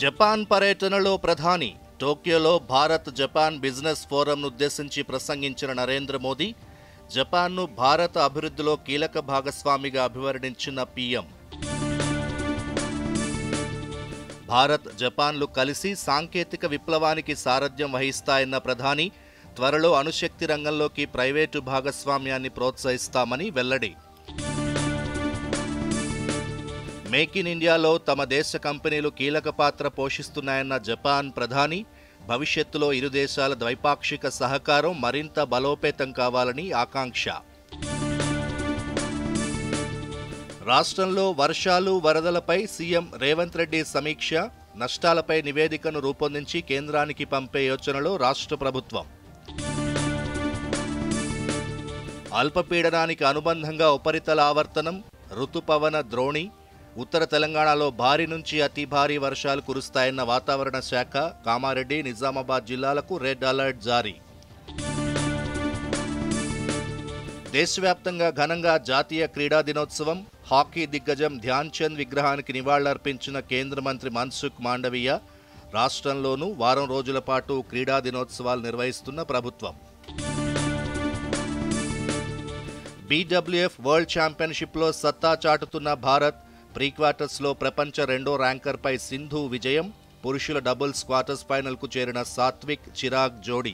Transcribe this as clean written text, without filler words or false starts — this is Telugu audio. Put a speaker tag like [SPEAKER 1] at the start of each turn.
[SPEAKER 1] జపాన్ పర్యటనలో ప్రధాని టోక్యోలో భారత్ జపాన్ బిజినెస్ ఫోరంను ఉద్దేశించి ప్రసంగించిన నరేంద్ర మోదీ జపాన్ను భారత అభివృద్ధిలో కీలక భాగస్వామిగా అభివర్ణించిన పీఎం. భారత్ జపాన్లు కలిసి సాంకేతిక విప్లవానికి సారథ్యం వహిస్తాయన్న ప్రధాని త్వరలో అణుశక్తి రంగంలోకి ప్రైవేటు భాగస్వామ్యాన్ని ప్రోత్సహిస్తామని వెల్లడి. మేక్ ఇన్ ఇండియాలో తమ దేశ కంపెనీలు కీలక పాత్ర పోషిస్తున్నాయన్న జపాన్ ప్రధాని భవిష్యత్తులో ఇరు దేశాల ద్వైపాక్షిక సహకారం మరింత బలోపేతం కావాలని ఆకాంక్ష. రాష్ట్రంలో వర్షాలు వరదలపై సీఎం రేవంత్ రెడ్డి సమీక్ష, నష్టాలపై నివేదికను రూపొందించి కేంద్రానికి పంపే యోచనలో రాష్ట్ర ప్రభుత్వం. అల్పపీడనానికి అనుబంధంగా ఉపరితల ఆవర్తనం, రుతుపవన ద్రోణి, ఉత్తర తెలంగాణలో భారీ నుంచి అతి భారీ వర్షాలు కురుస్తాయన్న వాతావరణ శాఖ. కామారెడ్డి, నిజామాబాద్ జిల్లాలకు రెడ్ అలర్ట్ జారీ. దేశవ్యాప్తంగా ఘనంగా జాతీయ క్రీడా దినోత్సవం. హాకీ దిగ్గజం ధ్యాన్ చంద్ విగ్రహానికి నివాళులర్పించిన కేంద్ర మంత్రి మన్సుఖ్ మాండవీయ. రాష్ట్రంలోనూ వారం రోజుల పాటు క్రీడా దినోత్సవాలు నిర్వహిస్తున్న ప్రభుత్వం. బీడబ్ల్యూఎఫ్ వరల్డ్ ఛాంపియన్షిప్లో సత్తా చాటుతున్న భారత్. ప్రీక్వార్టర్స్లో ప్రపంచ రెండో ర్యాంకర్పై సింధు విజయం. పురుషుల డబుల్స్ క్వార్టర్స్ ఫైనల్కు చేరిన సాత్విక్, చిరాగ్ జోడీ.